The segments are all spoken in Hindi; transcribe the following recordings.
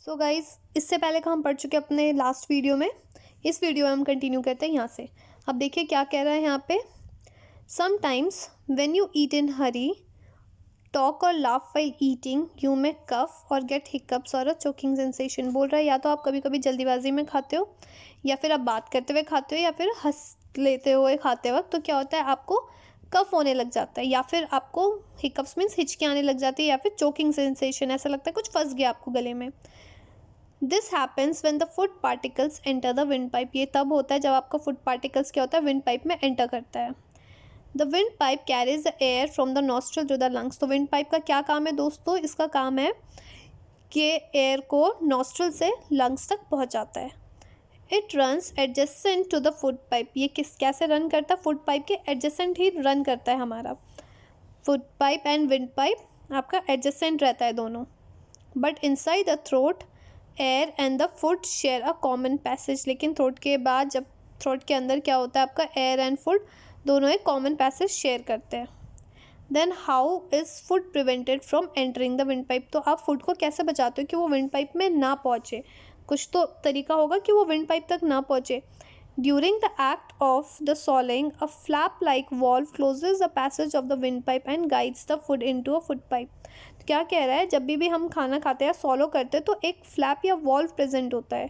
सो गाइज, इससे पहले का हम पढ़ चुके अपने लास्ट वीडियो में। इस वीडियो में हम कंटिन्यू करते हैं यहाँ से। अब देखिए क्या कह रहा है यहाँ पे। Sometimes when you eat in hurry, talk और laugh while eating, you may cough और गेट हिकअप्स और अ चोकिंग सेंसेशन। बोल रहा है या तो आप कभी कभी जल्दीबाजी में खाते हो, या फिर आप बात करते हुए खाते हो, या फिर हंस लेते हुए खाते वक्त तो क्या होता है, आपको कफ होने लग जाता है, या फिर आपको हिकअप्स मीन्स हिचकी आने लग जाती है, या फिर चोकिंग सेंसेशन, ऐसा लगता है कुछ फंस गया आपको गले में। This happens when the food particles enter the wind pipe. ये तब होता है जब आपका फूड पार्टिकल्स क्या होता है, विंड पाइप में एंटर करता है। The wind pipe carries the air from the nostril to the lungs. तो विंड पाइप का क्या काम है दोस्तों, इसका काम है कि एयर को नॉस्ट्रल से लंग्स तक पहुंचाता है। It runs adjacent to the food pipe. ये कैसे रन करता है, फूड पाइप के एडजेसेंट ही रन करता है हमारा। Food pipe and wind pipe आपका एडजेसेंट रहता है दोनों। But inside the throat, air and the food share a common passage. लेकिन थ्रोट के बाद, जब थ्रोट के अंदर क्या होता है, आपका एयर एंड फूड दोनों एक कॉमन पैसेज शेयर करते हैं। Then how is food prevented from entering the wind pipe. तो आप फूड को कैसे बचाते हो कि वो विंड पाइप में ना पहुँचे। कुछ तो तरीका होगा कि वो विंड पाइप तक ना पहुँचे। During the act of the swallowing, a flap like valve closes the passage of the wind pipe and guides the food into a food pipe. तो क्या कह रहा है, जब भी हम खाना खाते हैं, सॉलो करते हैं, तो एक फ्लैप या वॉल्व प्रेजेंट होता है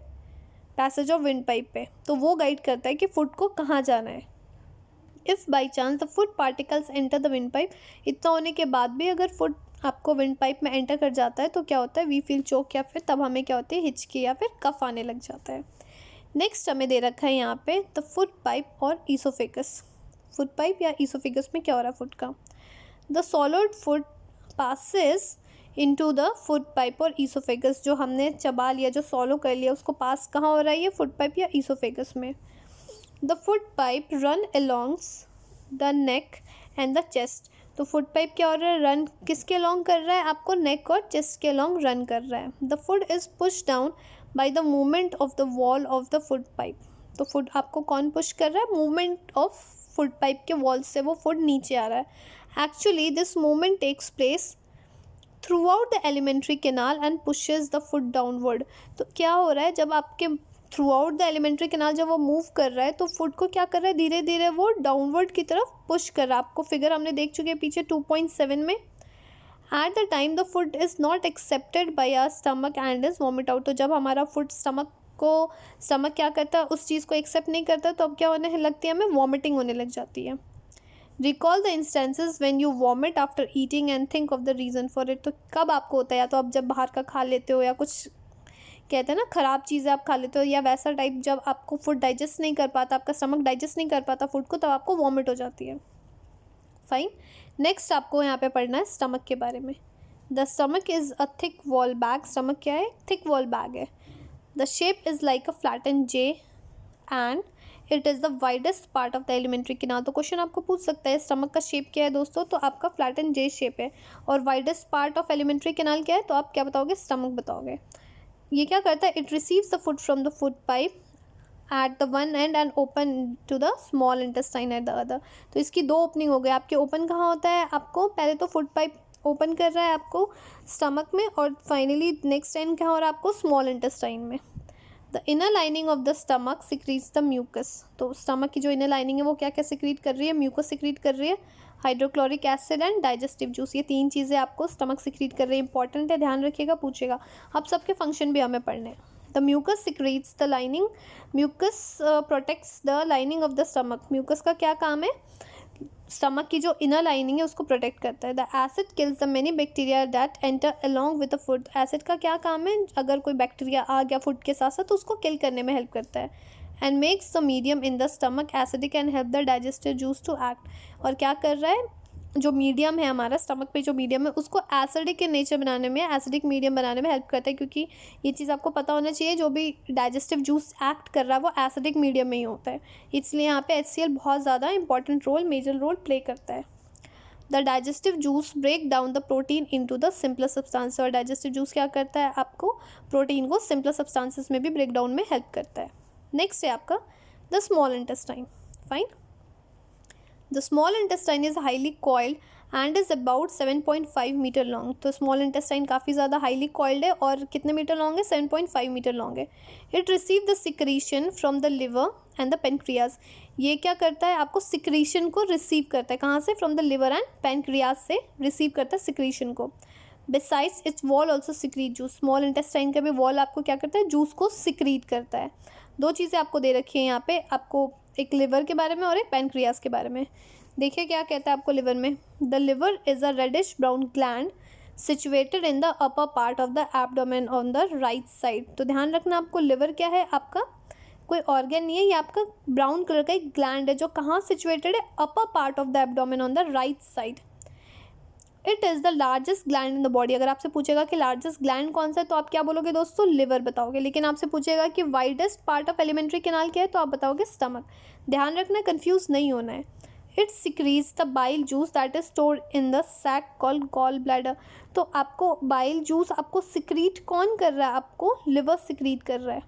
पैसेज ऑफ विंड पाइप पे, तो वो गाइड करता है कि फूड को कहाँ जाना है। If by chance the food particles enter the wind pipe, इतना होने के बाद भी अगर फूड आपको विंड पाइप में एंटर कर जाता है तो क्या होता है, वी फील चोक, या फिर तब हमें क्या होती है, हिचकी या फिर कफ आने लग जाता है। नेक्स्ट हमें दे रखा है यहाँ पे द फूड पाइप और ईसोफेगस। फूड पाइप या ईसोफेगस में क्या हो रहा है फूड का। The solid food passes into the food pipe और ईसोफेगस। जो हमने चबा लिया, जो सॉलो कर लिया, उसको पास कहाँ हो रहा है, ये फूड पाइप या ईसोफेगस में। The food pipe run along the neck and the chest. तो फूड पाइप क्या हो रहा है, रन किसके अलोंग कर रहा है, आपको नेक और चेस्ट के अलोंग रन कर रहा है। The food is push down by the movement of the wall of the food pipe. तो फूड आपको कौन पुश कर रहा है, मूवमेंट ऑफ फूड पाइप के वॉल से वो फूड नीचे आ रहा है। Actually this movement takes place throughout the alimentary canal and pushes the food downward. तो क्या हो रहा है, जब आपके throughout the alimentary canal जब वो मूव कर रहा है तो फूड को क्या कर रहा है, धीरे धीरे वो डाउनवर्ड की तरफ पुश कर रहा है। आपको फिगर हमने देख चुके हैं पीछे 2.7 में। At the time the food is not accepted by our stomach and is vomit out. तो जब हमारा फूड स्टमक क्या करता है, उस चीज़ को एक्सेप्ट नहीं करता, तो अब क्या होने लगती है, हमें वॉमिटिंग होने लग जाती है। Recall the instances when you vomit after eating and think of the reason for it. तो कब आपको होता है, या तो आप जब बाहर का खा लेते हो, या कुछ कहते हैं ना ख़राब चीज़ें आप खा लेते हो, या वैसा टाइप जब आपको फूड डाइजेस्ट नहीं कर पाता, आपका स्टमक डाइजेस्ट नहीं कर पाता फूड को, तब आपको वॉमिट हो जाती है। फाइन। नेक्स्ट आपको यहाँ पे पढ़ना है स्टमक के बारे में। The stomach is a thick wall bag. Stomach क्या है, थिक वॉल बैग है। The shape is like a flatten J and it is the widest part of the alimentary canal. तो क्वेश्चन आपको पूछ सकता है स्टमक का शेप क्या है दोस्तों, तो आपका फ्लैटन जे शेप है। और widest part of alimentary canal क्या है, तो आप क्या बताओगे, स्टमक बताओगे। ये क्या करता है, it receives the food from the food pipe at the one end and open to the small intestine at the other. तो इसकी दो ओपनिंग हो गई। आपके ओपन कहाँ होता है, आपको पहले तो फूड पाइप ओपन कर रहा है आपको स्टमक में, और फाइनली नेक्स्ट टाइम क्या हो रहा है आपको, स्मॉल इंटेस्टाइन में। The inner lining of the stomach secretes the mucus. तो स्टमक की जो इनर लाइनिंग है वो क्या क्या सिक्रीट कर रही है, म्यूकस सिक्रीट कर रही है, hydrochloric acid and digestive juice. ये तीन चीज़ें आपको स्टमक सिक्रीट कर रही है। इंपॉर्टेंट है, ध्यान रखिएगा, पूछेगा। अब सबके फंक्शन भी हमें पढ़ने हैं। The mucus secretes the lining. Mucus protects the lining of the stomach. Mucus का क्या काम है, स्टमक की जो इनर लाइनिंग है उसको प्रोटेक्ट करता है। The acid kills the many bacteria that enter along with the food. Acid का क्या काम है, अगर कोई बैक्टीरिया आ गया फूड के साथ साथ तो उसको किल करने में हेल्प करता है। And makes the medium in the stomach acidic and help the digestive juice to act. और क्या कर रहा है, जो मीडियम है हमारा स्टमक पे, जो मीडियम है उसको एसिडिक के नेचर बनाने में, एसिडिक मीडियम बनाने में हेल्प करता है। क्योंकि ये चीज़ आपको पता होना चाहिए, जो भी डाइजेस्टिव जूस एक्ट कर रहा है वो एसिडिक मीडियम में ही होता है। इसलिए यहाँ पे HCl बहुत ज़्यादा important role, major role play करता है। The digestive juice break down the protein into the simpler substance. और डाइजेस्टिव जूस क्या करता है, आपको प्रोटीन को सिंपलर सब्सटेंसेस में भी ब्रेक डाउन में हेल्प करता है। नेक्स्ट है आपका the small intestine. Fine. The small intestine is highly coiled and is about 7.5 metre long. तो स्मॉल इंटेस्टाइन काफ़ी ज़्यादा हाईली कॉइल्ड है और कितने मीटर लॉन्ग है, 7.5 मीटर लॉन्ग है। It receive the secretion from the liver and the pancreas. ये क्या करता है, आपको सिक्रीशन को रिसीव करता है, कहाँ से, from the liver and pancreas से रिसीव करता है सिक्रीशन को। Besides it's wall also secrete juice. Small intestine का भी वॉल आपको क्या करता है, जूस को सिक्रीट करता है। दो चीज़ें आपको दे रखी हैं यहाँ पे, आपको एक लिवर के बारे में और एक पेनक्रियाज के बारे में। देखिए क्या कहता है आपको लिवर में, the liver is a reddish brown gland situated in the upper part of the abdomen on the right side. तो ध्यान रखना, आपको लिवर क्या है, आपका कोई ऑर्गन नहीं है, ये आपका ब्राउन कलर का एक ग्लैंड है जो कहाँ सिचुएटेड है, अपर part of the abdomen on the right side. It is the largest gland in the body. अगर आपसे पूछेगा कि लार्जेस्ट ग्लैंड कौन सा है तो आप क्या बोलोगे दोस्तों, लिवर बताओगे। लेकिन आपसे पूछेगा कि widest part of alimentary canal क्या है तो आप बताओगे स्टमक। ध्यान रखना, कंफ्यूज नहीं होना है। It secretes the bile juice that is stored in the sac called gall bladder. तो आपको बाइल जूस आपको सिक्रीट कौन कर रहा है, आपको लिवर सिक्रीट कर रहा है,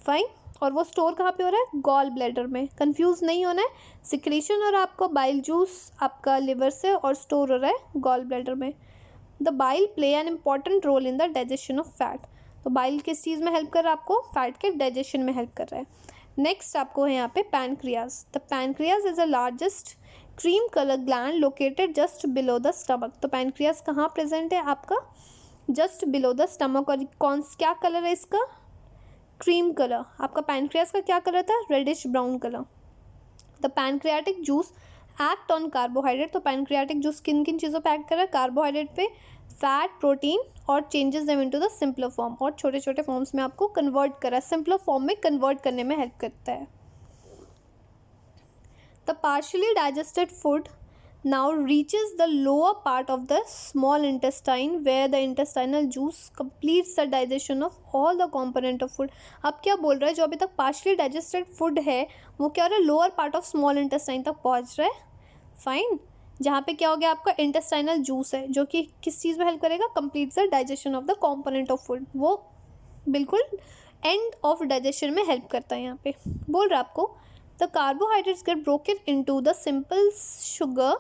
फाइन। और वो स्टोर कहाँ पे हो रहा है, गॉल ब्लैडर में। कंफ्यूज नहीं होना है, सिक्रीशन और आपको बाइल जूस आपका लिवर से और स्टोर हो रहा है गॉल ब्लैडर में। The bile play an important role in the digestion of fat. तो बाइल किस चीज़ में हेल्प कर रहा है, आपको फैट के डाइजेशन में हेल्प कर रहा है। नेक्स्ट आपको है यहाँ पे pancreas. The pancreas is the largest cream colour gland located just below the stomach. तो पैनक्रियाज कहाँ प्रेजेंट है, आपका जस्ट बिलो द स्टमक। और क्या कलर है इसका, क्रीम कलर। आपका पैनक्रियाज का क्या कलर था, reddish brown colour. The pancreatic juice act on carbohydrate. तो पैनक्रियाटिक जूस किन किन चीज़ों पे एक्ट कर रहा है, कार्बोहाइड्रेट पे, फैट, प्रोटीन, और changes them into the simpler form, और छोटे छोटे फॉर्म्स में आपको कन्वर्ट करा, सिंपलर फॉर्म में कन्वर्ट करने में हेल्प करता है। The partially digested food now reaches the lower part of the small intestine where the intestinal juice completes the digestion of all the component of food। अब क्या बोल रहा है, जो अभी तक partially digested food है वो क्या हो रहा है, lower part of small intestine तक पहुंच रहा है, फाइन। जहाँ पे क्या हो गया, आपका इंटेस्टाइनल जूस है जो कि किस चीज़ में हेल्प करेगा, complete the digestion of the component of food. वो बिल्कुल एंड ऑफ डाइजेशन में हेल्प करता है। यहाँ पे बोल रहा है आपको the carbohydrates get broken into the simple sugar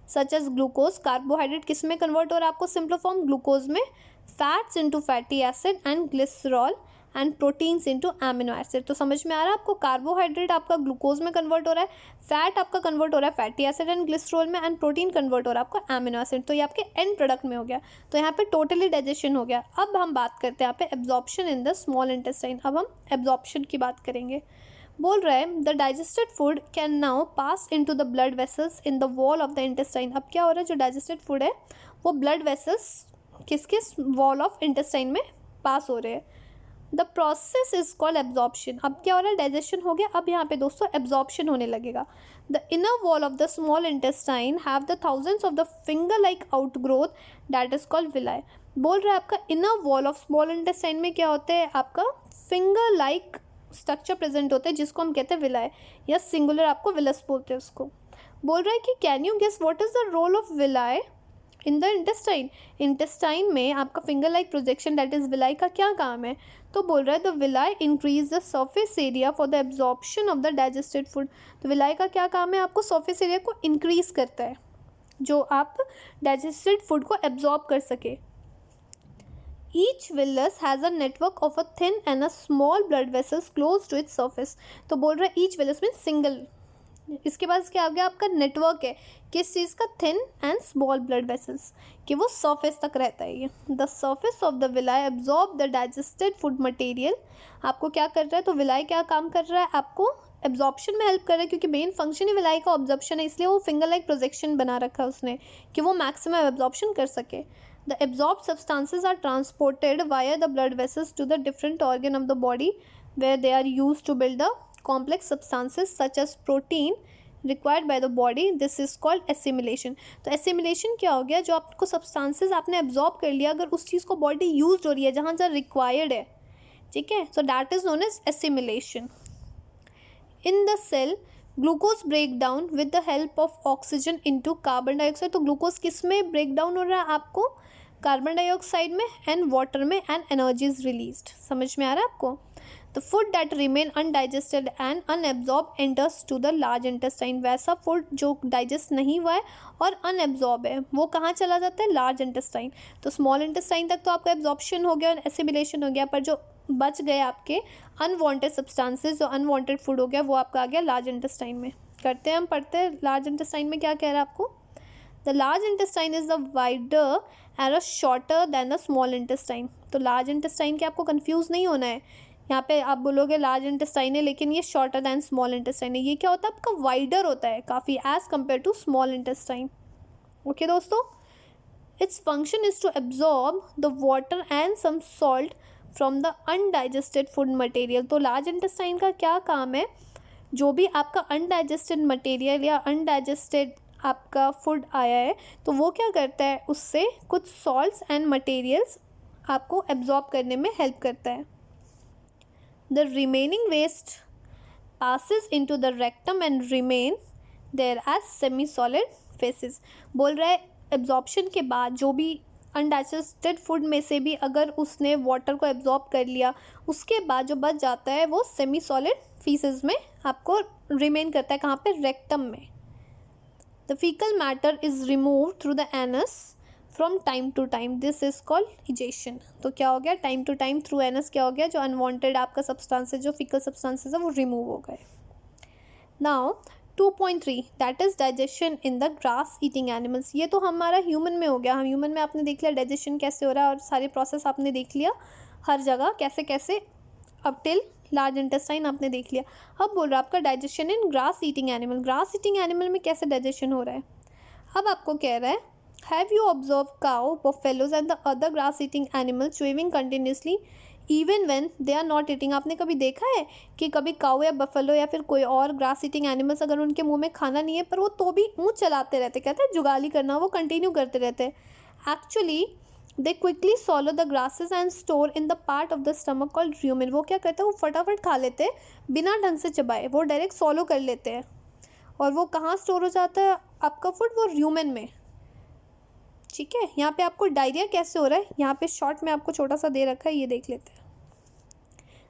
such as glucose. Carbohydrate किस में कन्वर्ट हो रहा है, आपको सिंपल फॉर्म ग्लूकोज में, fats into fatty acid and glycerol, and proteins into amino acid. तो समझ में आ रहा है आपको, कार्बोहाइड्रेट आपका ग्लूकोज में कन्वर्ट हो रहा है, फैट आपका कन्वर्ट हो रहा है फैटी एसिड एंड ग्लिसरॉल में, एंड प्रोटीन कन्वर्ट हो रहा है आपका एमिनो एसिड। तो ये आपके एंड प्रोडक्ट में हो गया। तो यहाँ पे टोटली डाइजेशन हो गया। अब हम बात करते हैं यहाँ पे absorption in the small intestine. अब हम एब्जॉर्प्शन की बात करेंगे। बोल रहा है the digested food can now pass into the blood vessels in the wall of the intestine. अब क्या हो रहा है, जो डाइजेस्टेड फूड है वो ब्लड वेसल्स किस किस वॉल ऑफ इंटेस्टाइन में पास हो रहे हैं। The process is called absorption. अब क्या हो रहा है, डाइजेशन हो गया, अब यहाँ पे दोस्तों एब्जॉर्प्शन होने लगेगा। The inner wall of the small intestine have the thousands of the finger like outgrowth that is called villi. बोल रहा है आपका inner wall of small intestine में क्या होते हैं, आपका फिंगर लाइक स्ट्रक्चर प्रेजेंट होते हैं जिसको हम कहते हैं विलाई, या सिंगुलर आपको विलस बोलते हैं उसको। बोल रहा है कि can you guess what is the role of villi in the intestine. Intestine में आपका finger like projection that is villi का क्या काम है। तो बोल रहा है the villi increase the surface area for the absorption of the digested food. तो विलाई का क्या काम है, आपको सरफेस एरिया को इंक्रीज करता है जो आप डाइजेस्टेड फूड को एब्जॉर्ब कर सके। Each villus has a network of a thin and a small blood vessels close to its surface। तो बोल रहा है each villus में सिंगल, इसके बाद क्या आ गया, आपका नेटवर्क है किस चीज़ का, thin and small blood vessels, कि वो सरफेस तक रहता है। ये the surface of the villi absorb the digested food material. आपको क्या कर रहा है, तो विलाई क्या काम कर रहा है, आपको एब्जॉर्प्शन में हेल्प कर रहा है, क्योंकि मेन फंक्शन ही विलाई का ऑब्जॉर्प्शन है, इसलिए वो फिंगर लाइक प्रोजेक्शन बना रखा है उसने कि वो मैक्सिमम एब्जॉर्प्शन कर सके। The absorbed substances are transported via the blood vessels to the different organ of the body where they are used to build the complex substances such as protein required by the body. This is called assimilation। तो assimilation क्या हो गया, जो आपको substances आपने absorb कर लिया, अगर उस चीज़ को body used हो रही है जहाँ जहाँ required है, ठीक है, so that is known as assimilation। In the cell glucose break down with the help of oxygen into carbon dioxide. तो ग्लूकोज किस में ब्रेक डाउन हो रहा है, आपको कार्बन डाइऑक्साइड में एंड वाटर में, एंड एनर्जी इज रिलीज्ड। समझ में आ रहा है आपको? The food that remain undigested and unabsorb enters to the large intestine. वैसा फूड जो डाइजेस्ट नहीं हुआ है और अनएब्जॉर्ब है वो कहाँ चला जाता है? Large intestine. तो स्मॉल इंटेस्टाइन तक तो आपका एब्जॉर्प्शन हो गया और एसिमिलेशन हो गया, पर जो बच गए आपके अनवांटेड सब्सटेंसेस, जो अनवांटेड फूड हो गया, वो आपका आ गया लार्ज इंटेस्टाइन में। करते हैं हम, पढ़ते हैं लार्ज इंटेस्टाइन में क्या कह रहा है आपको। The large intestine is the wider and shorter than the small intestine. तो लार्ज इंटेस्टाइन के आपको कंफ्यूज नहीं होना है, यहाँ पे आप बोलोगे लार्ज इंटेस्टाइन है लेकिन ये शॉर्टर दैन स्मॉल इंटेस्टाइन है। ये क्या होता है आपका? वाइडर होता है काफ़ी as compared to small intestine. Okay दोस्तों, its function is to absorb the water and some salt from the undigested food material. तो लार्ज इंटेस्टाइन का क्या काम है? जो भी आपका अनडाइजेस्टेड मटेरियल या अनडाइजेस्टेड आपका फूड आया है तो वो क्या करता है, उससे कुछ सॉल्ट्स एंड मटेरियल्स आपको एब्जॉर्ब करने में हेल्प करता है। The remaining waste passes into the rectum and remain there as semi solid phases। बोल रहा है एब्जॉर्प्शन के बाद जो भी अनडाइजेस्टेड फूड में से भी अगर उसने वाटर को एब्जॉर्ब कर लिया, उसके बाद जो बच जाता है वो सेमी सॉलिड फीसेस में आपको रिमेन करता है। कहाँ पे? रेक्टम में। The faecal matter is remove through the anus from time to time, this is called egestion. तो क्या हो गया? Time to time through anus क्या हो गया? जो अनवांटेड आपका सब्सटेंसेस, जो फीकल सब्सटेंसेस है वो रिमूव हो गए। Now 2.3 that is digestion in the grass eating animals. ये तो हमारा ह्यूमन में हो गया। हम ह्यूमन में आपने देख लिया डाइजेशन कैसे हो रहा है और सारे प्रोसेस आपने देख लिया हर जगह कैसे कैसे, अब टिल लार्ज इंटेस्टाइन आपने देख लिया। अब बोल रहा है आपका डाइजेशन इन grass eating animal. Grass eating animal में कैसे डाइजेशन हो रहा है? अब आपको कह रहा है have you observe cow, buffaloes and the other grass eating animals chewing continuously even when they are not eating. आपने कभी देखा है कि कभी काऊ या बफेलो या फिर कोई और ग्रास ईटिंग एनिमल्स अगर उनके मुंह में खाना नहीं है पर वो तो भी मुंह चलाते रहते, कहते हैं जुगाली करना, वो कंटिन्यू करते रहते हैं। Actually they quickly सॉलो the grasses and store in the part of the stomach called rumen. वो क्या करते हैं? वो फटाफट खा लेते हैं बिना ढंग से चबाए, वो डायरेक्ट सॉलो कर लेते हैं। और वो कहाँ स्टोर हो जाता है आपका फूड? वो र्यूमेन में। ठीक है, यहाँ पे आपको डायरिया कैसे हो रहा है, यहाँ पे शॉर्ट में आपको छोटा सा दे रखा है, ये देख लेते हैं।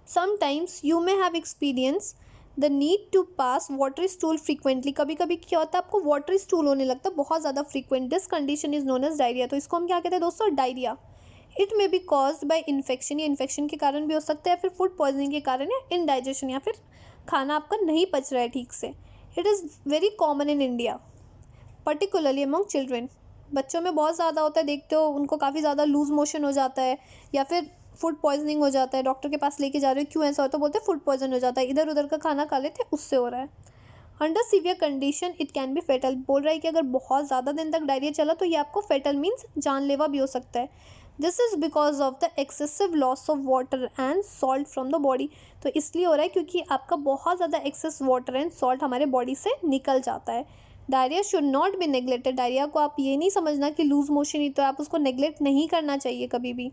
Sometimes you may have experience the need to pass watery stool frequently. कभी कभी क्या होता है आपको वाटरी स्टूल होने लगता है बहुत ज़्यादा frequent. This condition is known as diarrhoea. तो इसको हम क्या कहते हैं दोस्तों? Diarrhoea. It may be caused by infection, ये इन्फेक्शन के कारण भी हो सकता है, फिर फूड पॉइजनिंग के कारण, या इनडाइजेशन, या फिर खाना आपका नहीं पच रहा है ठीक से। It is very common in India particularly among children. बच्चों में बहुत ज़्यादा होता है, देखते हो उनको काफ़ी ज़्यादा लूज मोशन हो जाता है या फिर फूड पॉइजनिंग हो जाता है। डॉक्टर के पास लेके जा रहे हो, क्यों ऐसा हो? तो बोलते हैं फूड पॉइजन हो जाता है, इधर उधर का खाना खा लेते उससे हो रहा है। Under severe condition it can be fatal. बोल रहा है कि अगर बहुत ज़्यादा दिन तक डायरिया चला तो ये आपको फेटल मीन्स जानलेवा भी हो सकता है। This is because of the excessive loss of water and salt from the body. तो इसलिए हो रहा है क्योंकि आपका बहुत ज़्यादा एक्सेस वाटर एंड सॉल्ट हमारे बॉडी से निकल जाता है। Diarrhoea should not be neglected. Diarrhoea को आप ये नहीं समझना कि लूज मोशन ही तो, आप उसको नेग्लेक्ट नहीं करना चाहिए कभी भी।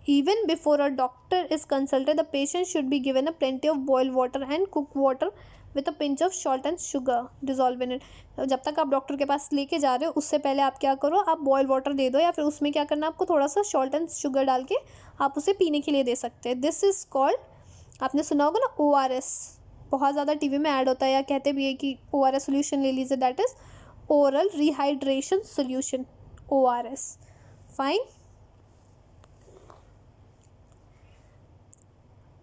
Even before a doctor is consulted, the patient should be given a plenty of boiled water and cooked water with a pinch of salt and sugar dissolved in it। जब तक आप डॉक्टर के पास लेके जा रहे हो उससे पहले आप क्या करो, आप बॉयल वाटर दे दो या फिर उसमें क्या करना आपको थोड़ा सा सॉल्ट एंड शुगर डाल के आप उसे पीने के लिए दे सकते हैं। दिस इज़ कॉल्ड, आपने सुना होगा ना ORS, बहुत ज़्यादा टीवी में ऐड होता है, या कहते भी है कि ORS सोल्यूशन ले लीजिए, that is oral rehydration solution, ORS। Fine.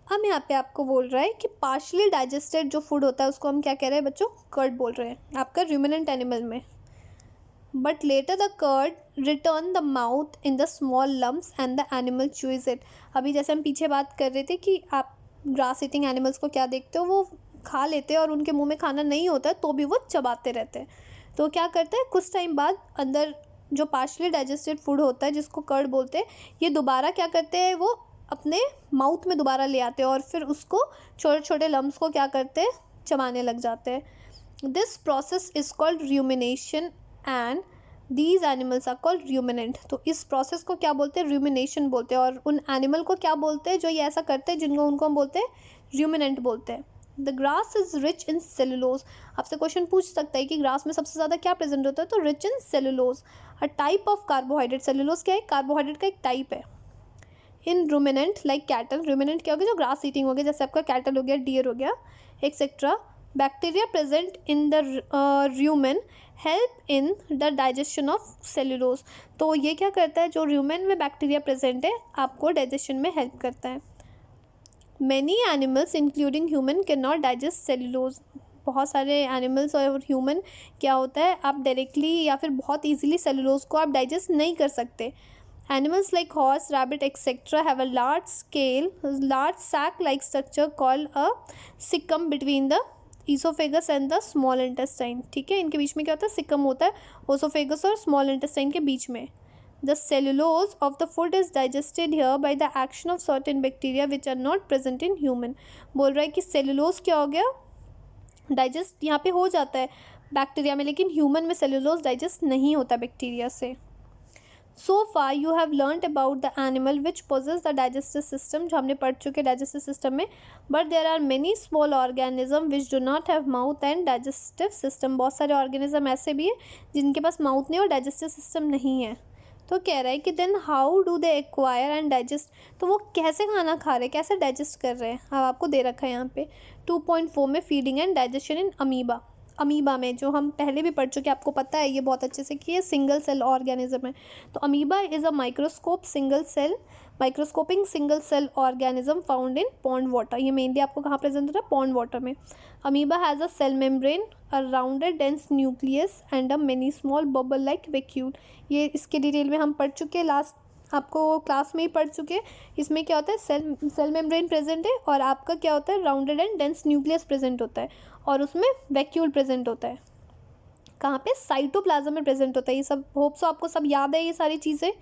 अब यहाँ पे आपको बोल रहा है कि पार्शली डाइजेस्टेड जो फूड होता है उसको हम क्या कह रहे हैं बच्चों? कर्ड बोल रहे हैं आपका रूमिनेंट एनिमल में। But later the cud return the mouth in the small lumps and the animal chews it. अभी जैसे हम पीछे बात कर रहे थे कि आप ग्रास ईटिंग एनिमल्स को क्या देखते हो, वो खा लेते हैं और उनके मुँह में खाना नहीं होता है तो भी वो चबाते रहते हैं। तो क्या करते हैं कुछ टाइम बाद अंदर जो पार्शली डाइजेस्टेड फूड होता है जिसको कर्ड बोलते हैं, ये दोबारा क्या करते हैं, वो अपने माउथ में दोबारा ले आते हैं और फिर उसको छोटे छोटे लम्स को क्या करते हैं? चबाने लग जाते हैं। This process is called rumination and these animals are called ruminant. तो इस प्रोसेस को क्या बोलते हैं? रूमिनेशन बोलते हैं। और उन एनिमल को क्या बोलते हैं जो ये ऐसा करते हैं, जिनको उनको हम बोलते हैं रूमिनेंट बोलते हैं। The grass is rich in cellulose. आपसे क्वेश्चन पूछ सकता है कि ग्रास में सबसे ज़्यादा क्या प्रेजेंट होता है, तो rich in cellulose, a type of carbohydrate. Cellulose क्या है, कार्बोहाइड्रेट का एक टाइप है। इन रूमिनेंट लाइक कैटल, रूमिनेंट क्या हो गया, जो ग्रास ईटिंग हो गया, जैसे आपका कैटल हो गया, डियर हो गया, etcetera. Bacteria present in the rumen help in the digestion of cellulose. तो ये क्या करता है, जो रूमेन में बैक्टीरिया प्रेजेंट है आपको डाइजेशन में हेल्प करता है। Many animals including human can not digest cellulose. बहुत सारे एनिमल्स और ह्यूमन क्या होता है, आप डायरेक्टली या फिर बहुत ईजिली सेलुलोज को आप डाइजेस्ट नहीं कर सकते। Animals like horse, rabbit, etc. have a large sac-like structure called a cecum between the esophagus and the small intestine। ठीक है, इनके बीच में क्या होता है, सिकम होता है ओसोफेगस और स्मॉल इंटेस्टाइन के बीच में। The cellulose of the food is digested here by the action of certain bacteria which are not present in human। बोल रहा है कि सेलुलोज क्या हो गया, डाइजेस्ट यहाँ पे हो जाता है बैक्टीरिया में, लेकिन ह्यूमन में सेलुलोज डाइजेस्ट नहीं होता बैक्टीरिया से। So far you have learnt about the animal which possess the digestive system, जो हमने पढ़ चुके digestive system में, but there are many small organism which do not have mouth and digestive system। बहुत सारे organism ऐसे भी हैं जिनके पास mouth नहीं और digestive system नहीं है। तो कह रहा है कि then how do they acquire and digest, तो वो कैसे खाना खा रहे हैं, कैसे डाइजेस्ट कर रहे हैं। अब आपको दे रखा है यहाँ पे 2.4 में feeding and digestion in amoeba. Amoeba में जो हम पहले भी पढ़ चुके, आपको पता है ये बहुत अच्छे से कि ये सिंगल सेल ऑर्गेनिज्म है। तो amoeba is a microscopic single cell organism found in pond water. ये मेनली आपको कहाँ प्रेजेंट होता है, पॉन्ड वाटर में। Amoeba has a cell membrane, a rounded dense nucleus and a many small bubble like vacuole. ये इसके डिटेल में हम पढ़ चुके, लास्ट आपको क्लास में ही पढ़ चुके। इसमें क्या होता है, सेल मेम्ब्रेन प्रेजेंट है और आपका क्या होता है, rounded and dense nucleus present होता है और उसमें वैक्यूल प्रेजेंट होता है। कहाँ पे, साइटोप्लाज्म में प्रेजेंट होता है। ये सब होप सो आपको सब याद है ये सारी चीज़ें।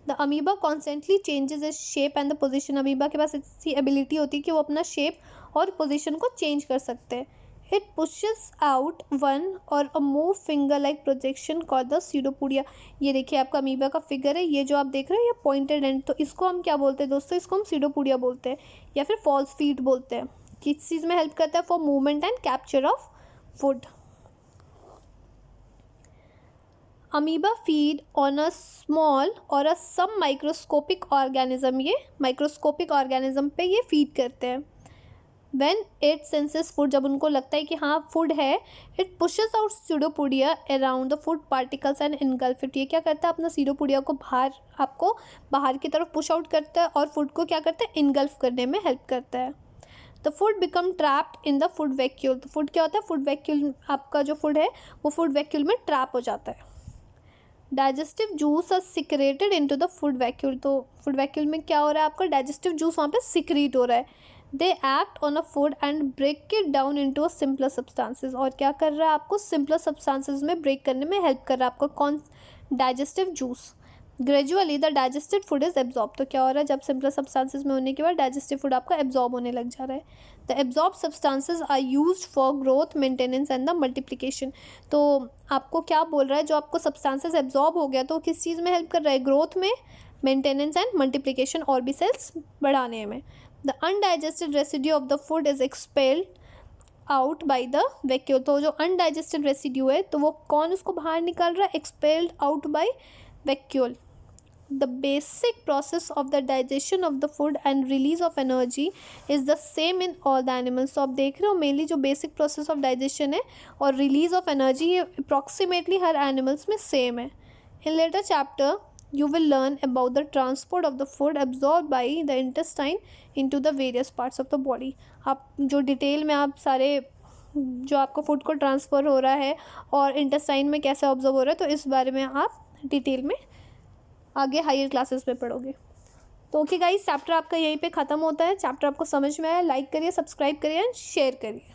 The amoeba constantly changes is shape and the position. Amoeba के पास ऐसी एबिलिटी होती है कि वो अपना शेप और पोजिशन को चेंज कर सकते हैं। इट पुशेस आउट वन और a move finger like projection called the pseudopodia. ये देखिए आपका अमीबा का फिगर है, ये जो आप देख रहे हैं ये पॉइंटेड एंड, तो इसको हम क्या बोलते हैं दोस्तों, इसको हम सीडोपोडिया बोलते हैं या फिर फॉल्स फीट बोलते हैं। किस चीज़ में हेल्प करता है, for movement and capture of food. Amoeba feed on a small और अ सम माइक्रोस्कोपिक ऑर्गेनिज्म। ये माइक्रोस्कोपिक ऑर्गेनिज्म पे ये फीड करते हैं। व्हेन इट सेंसेस फूड, जब उनको लगता है कि हाँ फूड है, it pushes out pseudopodia around the food particles and engulf it. ये क्या करता है, अपना सीडोपोडिया को आपको बाहर की तरफ पुश आउट करता है और फूड को क्या करता है, इनगल्फ करने में हेल्प करता है। The food become trapped in the food vacuole. तो फूड क्या होता है, फूड वैक्यूल, आपका जो फूड है वो फूड वैक्यूल में ट्रैप हो जाता है। Digestive juice are secreted into the food vacuole. तो फूड वैक्यूल में क्या हो रहा है, आपका डाइजेस्टिव जूस वहाँ पे सिक्रीट हो रहा है। They act on a food and break it down into a simpler substances. और क्या कर रहा है, आपको सिंपलर सब्सटेंसेस में ब्रेक करने में हेल्प कर रहा है आपका कौन, digestive juice. Gradually the digested food is absorb. तो क्या हो रहा है, जब सिंपलर सब्सटेंसेस में होने के बाद डाइजेस्टिव फूड आपका एब्जॉर्ब होने लग जा रहा है। The absorb substances are used for growth, maintenance and the multiplication. तो आपको क्या बोल रहा है, जो आपको सब्सटेंसेस एब्जॉर्ब हो गया तो किस चीज़ में हेल्प कर रहा है, ग्रोथ में, मेंटेनेंस एंड मल्टीप्लिकेशन, और भी सेल्स बढ़ाने में। The undigested residue of the food is expelled out by the vacuole. तो जो अनडाइजेस्टेड रेसिड्यू है तो वो कौन उसको बाहर निकाल रहा है, expelled out by vacuole. The basic process of the digestion of the food and release of energy is the same in all the animals। तो आप देख रहे हो मेनली जो बेसिक प्रोसेस ऑफ डाइजेशन है और रिलीज ऑफ एनर्जी ये अप्रॉक्सीमेटली हर एनिमल्स में सेम है। In later chapter you will learn about the transport of the food absorbed by the intestine into the various parts of the body। आप जो डिटेल में आप सारे जो आपको फूड को ट्रांसफ़र हो रहा है और इंटेस्टाइन में कैसे ऑब्जर्व हो रहा है, तो इस बारे में आप डिटेल में आगे हायर क्लासेस में पढ़ोगे। तो ओके गाइस, चैप्टर आपका यहीं पे ख़त्म होता है। चैप्टर आपको समझ में आया, लाइक करिए, सब्सक्राइब करिए एंड शेयर करिए।